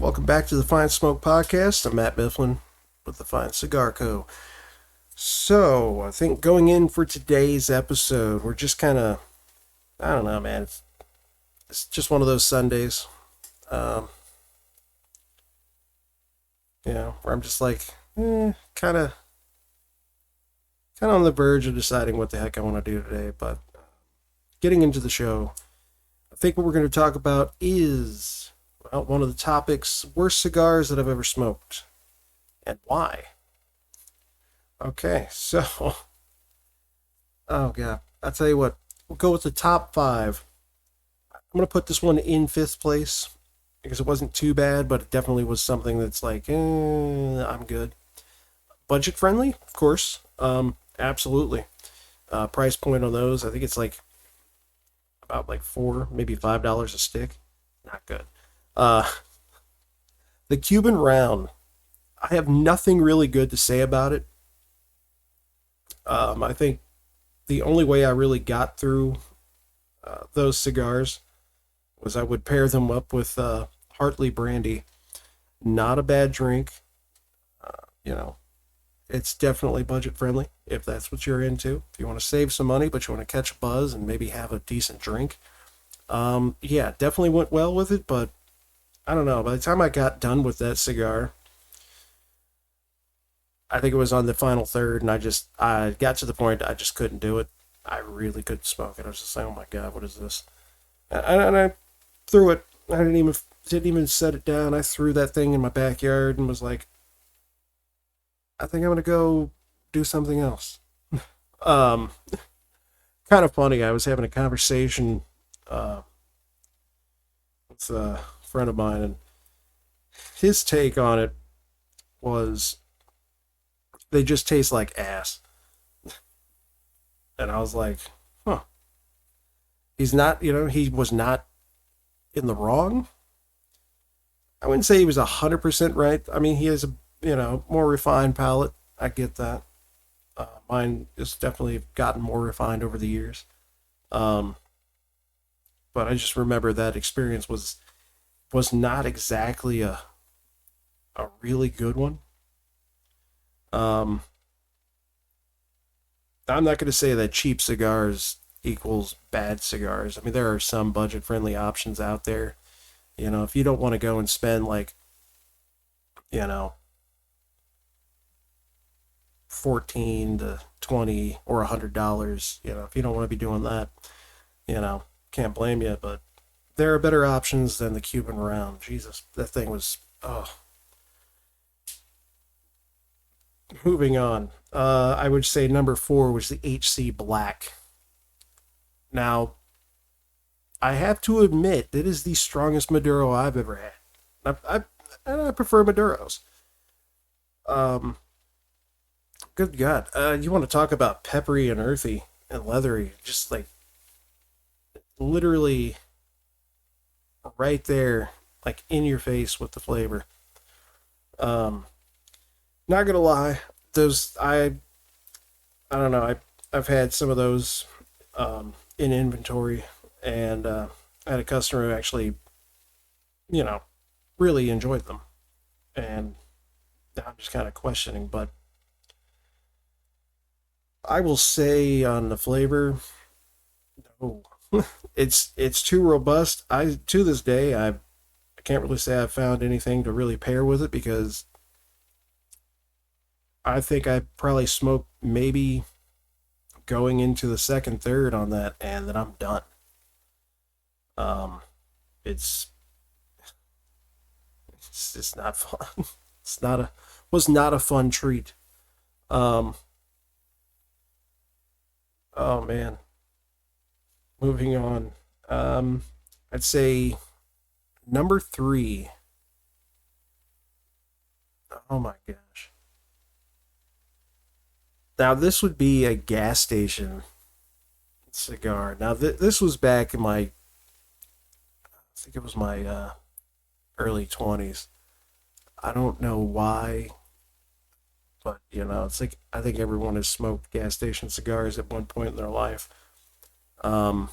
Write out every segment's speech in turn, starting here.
Welcome back to the Fine Smoke Podcast. I'm Matt Mifflin with the Fine Cigar Co. So, I think going in for today's episode, we're just kind of, I don't know, man. It's just one of those Sundays, um, where I'm just like, kind of on the verge of deciding what the heck I want to do today. But getting into the show, I think what we're going to talk about is, well, one of the topics, worst cigars that I've ever smoked and why. Okay, so, oh god, I'll tell you what, we'll go with the top five. I'm gonna put this one in fifth place because it wasn't too bad, but it definitely was something that's like, I'm good. Budget friendly, of course, absolutely. Price point on those, I think it's like about like maybe $5 a stick. Not good. Uh, the Cuban Round, I have nothing really good to say about it. I think the only way I really got through those cigars was I would pair them up with Hartley brandy. Not a bad drink. You know, it's definitely budget friendly if that's what you're into. If you want to save some money, but you want to catch a buzz and maybe have a decent drink, yeah, definitely went well with it. But I don't know. By the time I got done with that cigar, I think it was on the final third, and I got to the point I just couldn't do it. I really couldn't smoke it. I was just like, oh my god, what is this? And I threw it. I didn't even set it down. I threw that thing in my backyard and was like, I think I'm gonna go do something else. Um, Kind of funny. I was having a conversation uh, with a friend of mine, and his take on it was they just taste like ass. And I was like, huh. He's not, he was not in the wrong. I wouldn't say he was 100% right. I mean, he has a, more refined palate. I get that. Mine has definitely gotten more refined over the years. Um, but I just remember that experience was not exactly a really good one. Um, I'm not going to say that cheap cigars equals bad cigars. I mean, there are some budget friendly options out there. If you don't want to go and spend like, you know, 14 to 20 or $100, if you don't want to be doing that, can't blame you. But there are better options than the Cuban Round. Jesus, that thing was, oh. Moving on. I would say number four was the HC Black. Now, I have to admit, it is the strongest Maduro I've ever had. I prefer Maduros. Um, Good God. You want to talk about peppery and earthy and leathery? Just like literally right there, like in your face with the flavor. Um, Not gonna lie, those I don't know. I've had some of those in inventory, and I had a customer who actually, you know, really enjoyed them, and now I'm just kind of questioning. But I will say on the flavor, no, it's too robust. I to this day I can't really say I've found anything to really pair with it because I think I probably smoked maybe going into the second, third on that, and then I'm done. Um, it's it's just not fun. It's not a Was not a fun treat. Um, oh man, moving on. Um, I'd say number three. Oh my gosh. Now this would be a gas station cigar. Now this was back in I think it was my early 20s. I don't know why, but it's like I think everyone has smoked gas station cigars at one point in their life. Um,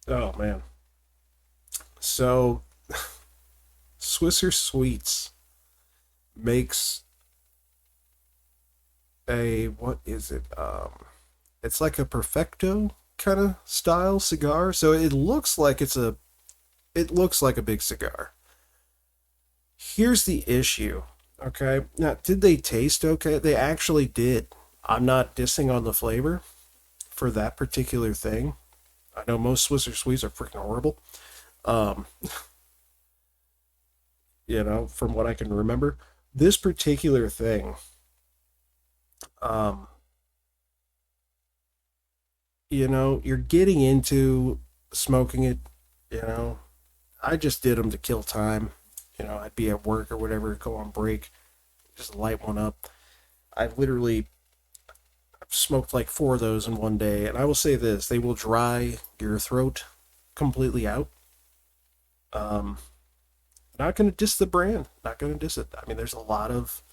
oh man. So Swisser Sweets makes a, what is it? It's like a perfecto kind of style cigar. So it looks like a big cigar. Here's the issue. Okay. Now, did they taste okay? They actually did. I'm not dissing on the flavor for that particular thing. I know most Swisser Sweets are freaking horrible. Um, from what I can remember. This particular thing, um, you're getting into smoking it, you know. I just did them to kill time. I'd be at work or whatever, go on break, just light one up. I literally smoked like four of those in one day, and I will say this: they will dry your throat completely out. Um, Not gonna diss the brand, not gonna diss it. I mean, there's a lot of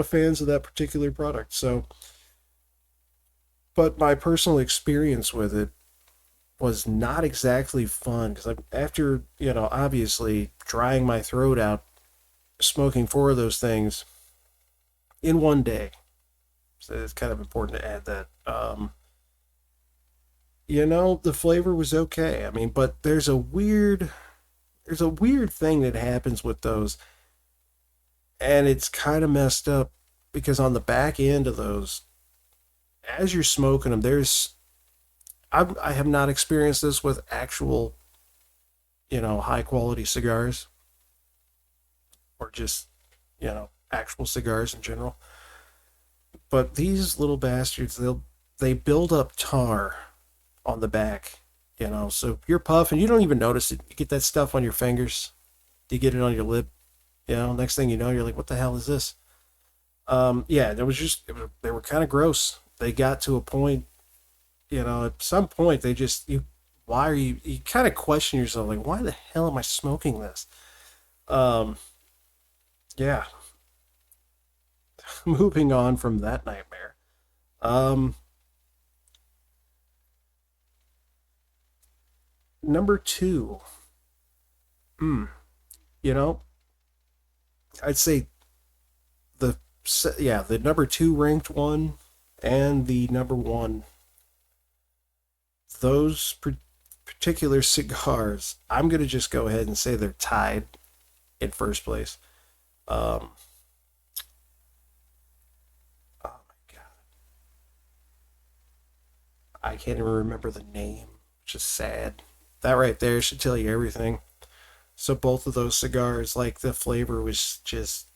fans of that particular product. So, but my personal experience with it was not exactly fun because after obviously drying my throat out, smoking four of those things in one day. So it's kind of important to add that. The flavor was okay. I mean, but there's a weird thing that happens with those, and it's kind of messed up because on the back end of those, as you're smoking them, I have not experienced this with actual high quality cigars or just actual cigars in general. But these little bastards, they build up tar on the back. So you're puffing, you don't even notice it. You get that stuff on your fingers. You get it on your lip. Next thing you know, you're like, what the hell is this? Yeah, they were kind of gross. They got to a point, at some point they just, why are you kind of question yourself, like, why the hell am I smoking this? Um, yeah, moving on from that nightmare. Um, Number two, hmm, you know, I'd say the number two ranked one and the number one, those particular cigars, I'm gonna just go ahead and say they're tied in first place. Um, oh my god, I can't even remember the name, which is sad. That right there should tell you everything. So both of those cigars, like the flavor was just,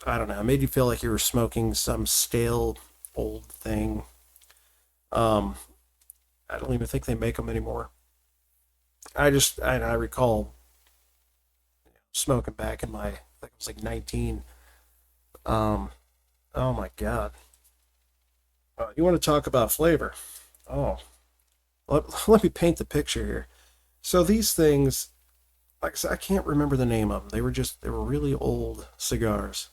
I don't know, it made you feel like you were smoking some stale old thing. Um, I don't even think they make them anymore. I recall smoking back in I think I was like 19. Um, oh my god. You want to talk about flavor? Oh, let me paint the picture here. So these things, like I said, I can't remember the name of them. They were really old cigars.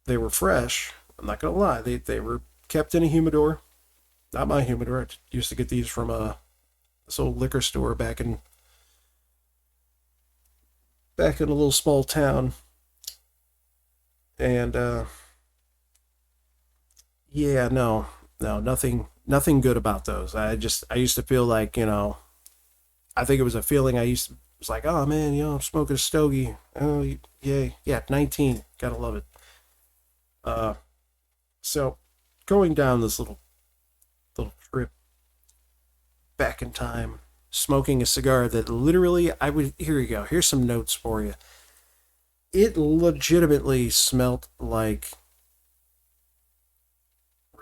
They were fresh. I'm not gonna lie. They were kept in a humidor. Not my humidor. I used to get these from this old liquor store back in a little small town, and yeah, no, nothing good about those. I used to feel like I think it was a feeling I used to. It's like, oh man, I'm smoking a stogie. Oh, yay, yeah, 19, gotta love it. Uh, so going down this little trip back in time, smoking a cigar that literally I would. Here you go. Here's some notes for you. It legitimately smelt like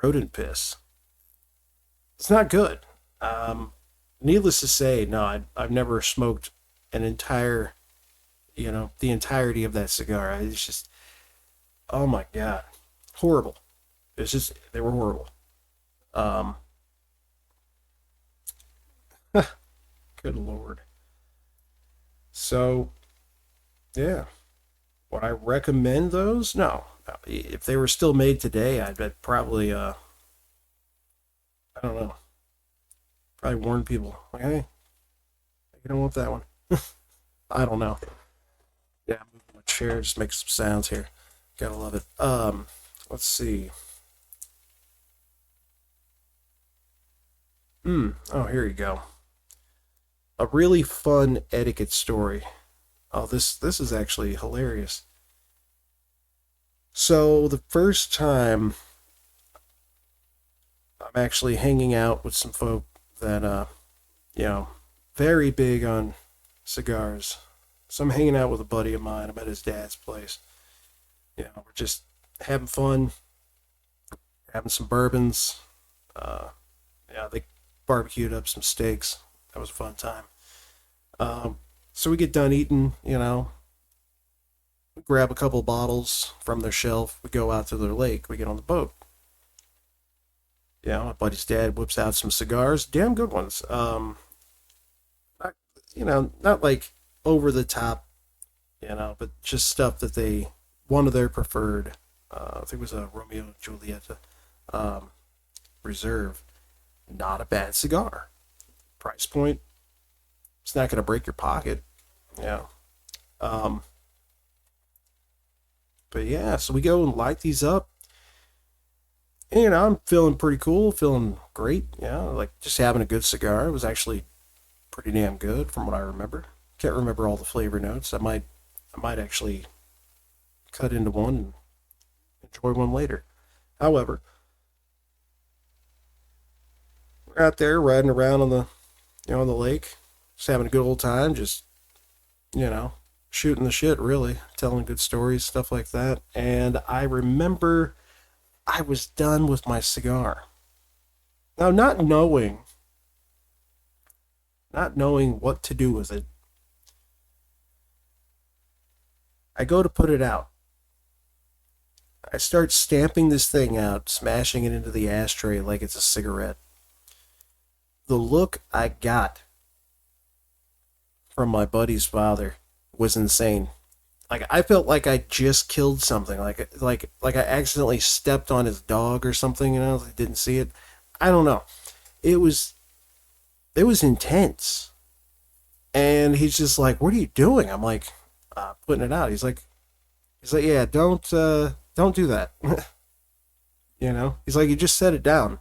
rodent piss. It's not good. Um, Needless to say, no, I've never smoked an entire, the entirety of that cigar. It's just, oh my god, horrible. It's just they were horrible. Um, Good lord. So yeah, would I recommend those? No. No. If they were still made today, I'd probably I don't know, probably warn people like, hey, you don't want that one. I don't know. Yeah, I'm moving my chair, just make some sounds here. Gotta love it. Let's see. Oh, here you go. A really fun etiquette story. Oh, this is actually hilarious. So the first time I'm actually hanging out with some folk that you know, very big on cigars. So I'm hanging out with a buddy of mine. I'm at his dad's place. We're just having fun, having some bourbons. Uh, they barbecued up some steaks. That was a fun time. Um, so we get done eating, we grab a couple bottles from their shelf. We go out to their lake. We get on the boat. My buddy's dad whips out some cigars, damn good ones. Not, not like over the top, but just stuff that one of their preferred. I think it was a Romeo and Juliet um, Reserve. Not a bad cigar. Price point. It's not going to break your pocket. Yeah. Um, but yeah, so we go and light these up. And, I'm feeling pretty cool, feeling great. Like just having a good cigar. It was actually pretty damn good from what I remember. Can't remember all the flavor notes. I might actually cut into one and enjoy one later. However, we're out there riding around on the lake, just having a good old time, just you know, shooting the shit, really, telling good stories, stuff like that. And I remember I was done with my cigar. Now, not knowing what to do with it, I go to put it out. I start stamping this thing out, smashing it into the ashtray like it's a cigarette. The look I got from my buddy's father was insane. Like I felt like I just killed something. Like I accidentally stepped on his dog or something. I didn't see it. I don't know. It was it was intense. And he's just like, "What are you doing?" I'm like, "Putting it out." He's like, "Yeah, don't do that." He's like, "You just set it down."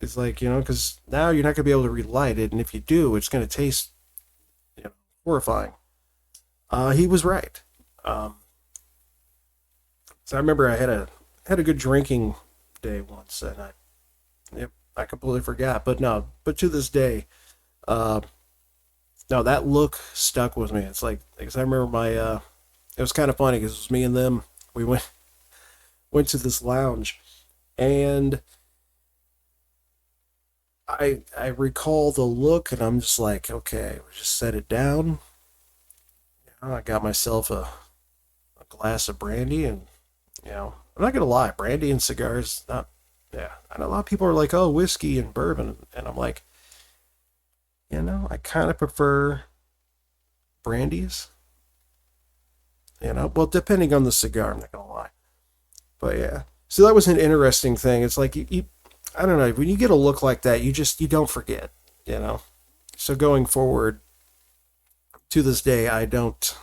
It's like, because now you're not gonna be able to relight it, and if you do, it's gonna taste, you know, horrifying. He was right. Um, so I remember I had a good drinking day once, and yep, I completely forgot. But no, but to this day, uh, no, that look stuck with me. It's like, because I remember it was kind of funny because it was me and them. We went to this lounge, and I recall the look, and I'm just like, okay, we just set it down. I got myself a glass of brandy, and I'm not gonna lie, brandy and cigars, not, yeah. I know a lot of people are like, oh, whiskey and bourbon, and I'm like, I kind of prefer brandies. Well, depending on the cigar, I'm not gonna lie, but yeah. So that was an interesting thing. It's like I don't know, when you get a look like that, you don't forget, you know. So going forward, to this day, I don't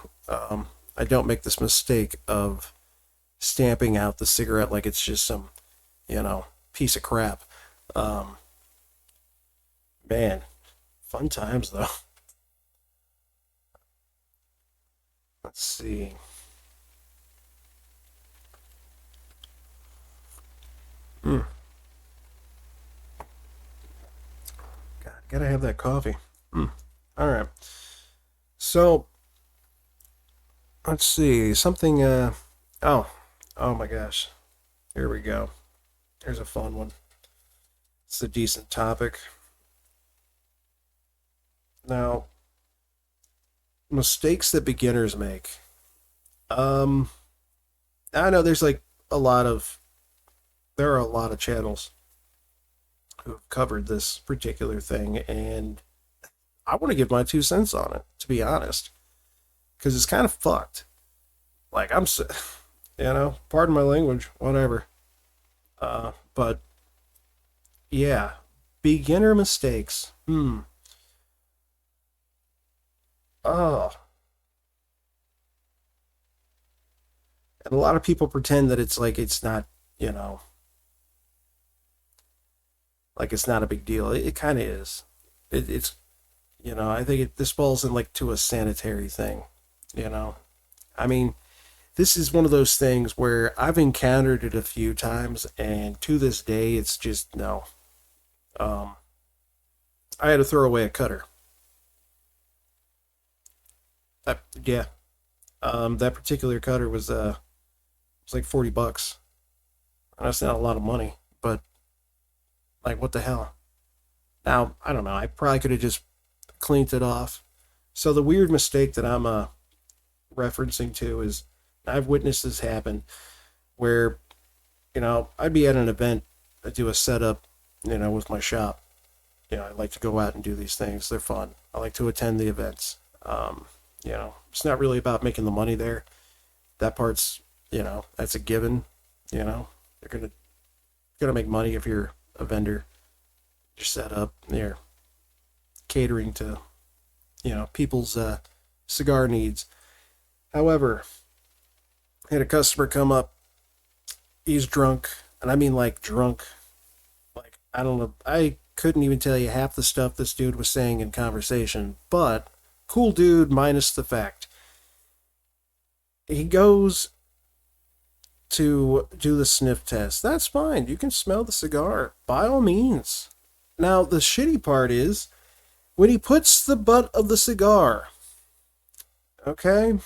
make this mistake of stamping out the cigarette like it's just some piece of crap. Um, Man, fun times though. Let's see. Mm, God, gotta have that coffee. All right. So let's see something. Oh, oh my gosh. Here we go. Here's a fun one. It's a decent topic. Now, mistakes that beginners make. Um, I know a lot of there are a lot of channels who have covered this particular thing, and I want to give my 2 cents on it, to be honest, because it's kind of fucked. Like pardon my language, whatever. But yeah, beginner mistakes. Oh, and a lot of people pretend that it's like it's not, you know, like it's not a big deal. It kind of is. It's, I think this falls in like to a sanitary thing, you know. I mean, this is one of those things where I've encountered it a few times, and to this day, it's just no. Um, I had to throw away a cutter. Yeah, that particular cutter was like $40. That's not a lot of money, but like, what the hell? Now I don't know. I probably could have just cleaned it off. So the weird mistake that I'm referencing to is I've witnessed this happen where I'd be at an event, I do a setup, with my shop. I like to go out and do these things. They're fun. I like to attend the events. It's not really about making the money there. That part's, that's a given. You're gonna make money if you're a vendor. You're set up. You're catering to, people's cigar needs. However, I had a customer come up. He's drunk, and I mean like drunk. Like, I don't know. I couldn't even tell you half the stuff this dude was saying in conversation, but cool dude minus the fact. He goes to do the sniff test. That's fine. You can smell the cigar by all means. Now, the shitty part is when he puts the butt of the cigar, okay,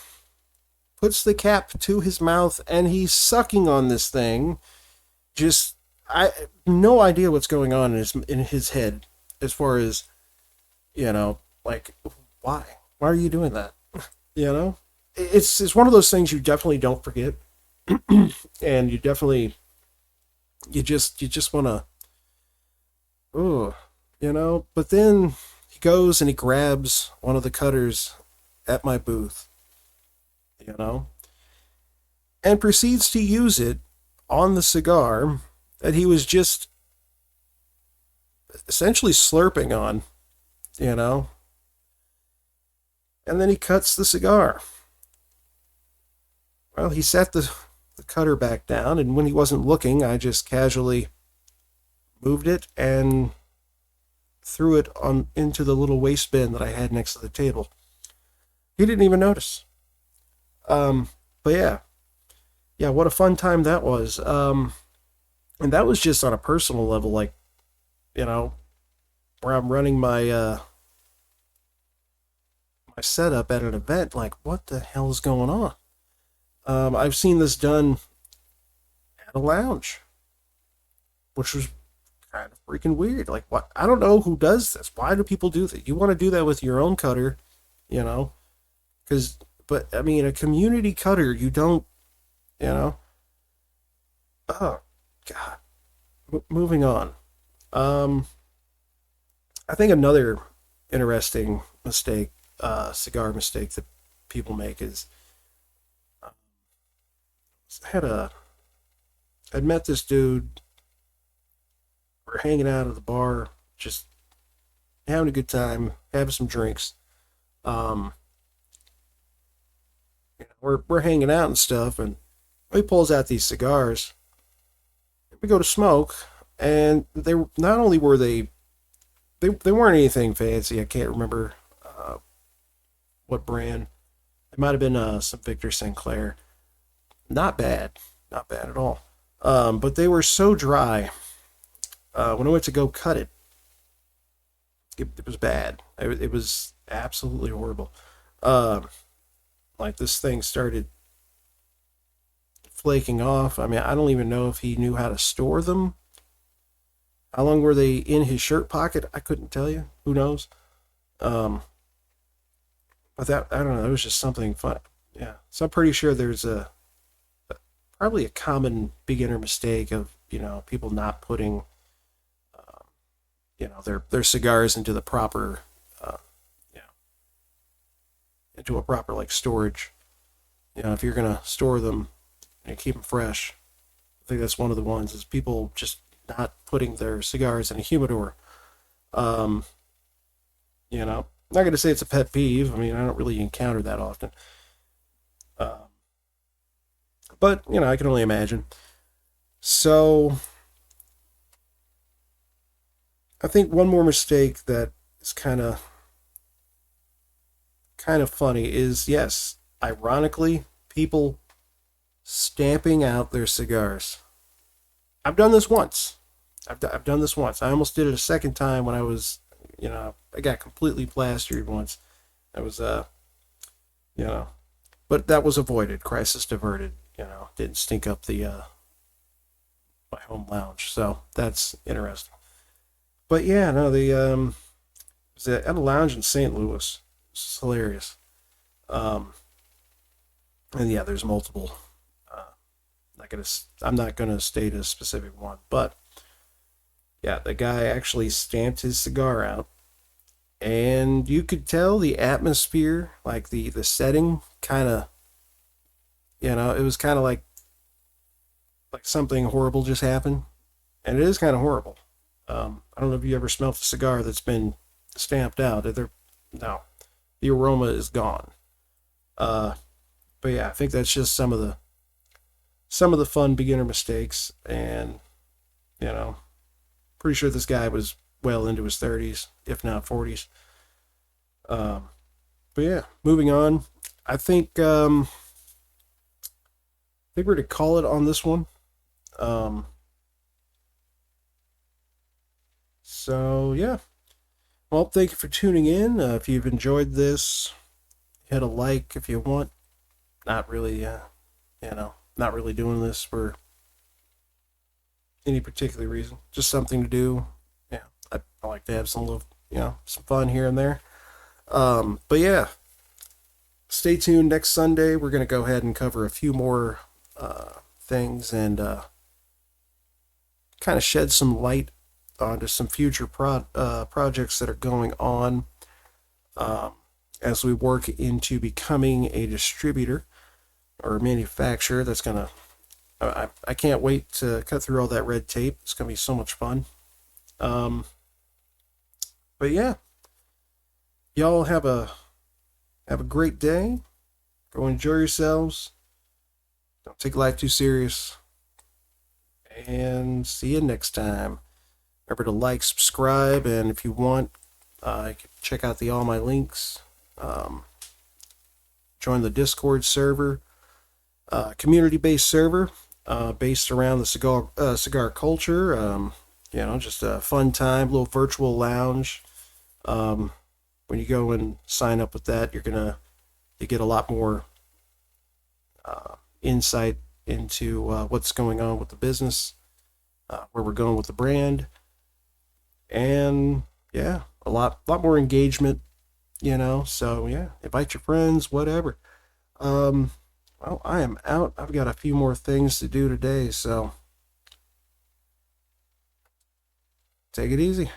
puts the cap to his mouth and he's sucking on this thing. Just I no idea what's going on in his head as far as like why are you doing that? You know, it's one of those things you definitely don't forget, and you just want to But then he goes and he grabs one of the cutters at my booth, you know, and proceeds to use it on the cigar that he was just essentially slurping on, you know, and then he cuts the cigar. Well, he set the cutter back down, and when he wasn't looking, I just casually moved it and threw it on into the little waste bin that I had next to the table. He didn't even notice. But yeah, what a fun time that was. And that was just on a personal level, like you know, where I'm running my setup at an event. Like, what the hell is going on? I've seen this done at a lounge, which was kind of freaking weird. Like, what? I don't know who does this. Why do people do that? You want to do that with your own cutter, you know? Because, but I mean, a community cutter, you don't, you know? Oh, God. Moving on. Um, I think another interesting mistake, cigar mistake that people make is uh, I had a I'd met this dude. We're hanging out at the bar, just having a good time, having some drinks. Um, we're hanging out and stuff, and he pulls out these cigars. We go to smoke, and not only were they weren't anything fancy. I can't remember uh, what brand. It might have been some Victor Sinclair. Not bad, not bad at all. But they were so dry. When I went to go cut it was bad. It was absolutely horrible. Um, like this thing started flaking off. I mean, I don't even know if he knew how to store them. How long were they in his shirt pocket? I couldn't tell you. Who knows? Um, but that I don't know. It was just something fun. Yeah. So I'm pretty sure there's probably a common beginner mistake of people not putting their cigars into the proper uh, you know into a proper like storage. If you're gonna store them and keep them fresh, I think that's one of the ones is people just not putting their cigars in a humidor. Um, not going to say it's a pet peeve. I mean, I don't really encounter that often. Uh, but, I can only imagine. So, I think one more mistake that is kind of funny is, yes, ironically, people stamping out their cigars. I've done this once. I've done this once. I almost did it a second time when I got completely plastered once. That was, you know, but that was avoided. Crisis diverted. Didn't stink up the my home lounge. So that's interesting. But yeah, no, the it was at a lounge in St. Louis. It's hilarious. Um, and yeah, there's multiple. Uh, I'm not gonna state a specific one, but yeah, the guy actually stamped his cigar out, and you could tell the atmosphere, like the setting, kind of, it was kind of like something horrible just happened, and it is kind of horrible. I don't know if you ever smelled a cigar that's been stamped out. No, the aroma is gone. Uh, but yeah, I think that's just some of the fun beginner mistakes, and you know, pretty sure this guy was well into his 30s, if not 40s. Um, but yeah, moving on. I think we're to call it on this one. Um, so yeah. Well, thank you for tuning in. If you've enjoyed this, hit a like if you want. Not really, not really doing this for any particular reason. Just something to do. Yeah, I like to have some fun here and there. But yeah, stay tuned next Sunday. We're gonna go ahead and cover a few more things and kind of shed some light onto some future projects that are going on um, as we work into becoming a distributor or a manufacturer. That's gonna I can't wait to cut through all that red tape. It's gonna be so much fun. Um, but yeah, y'all have a great day. Go enjoy yourselves. Don't take life too serious. And see you next time. Remember to like, subscribe, and if you want, you can check out all my links. Um, join the Discord server, community-based server, based around the cigar culture. Just a fun time, little virtual lounge. Um, when you go and sign up with that, you get a lot more insight into what's going on with the business, where we're going with the brand, and yeah, a lot more engagement. So yeah, invite your friends, whatever. Um, well, I am out. I've got a few more things to do today, so take it easy.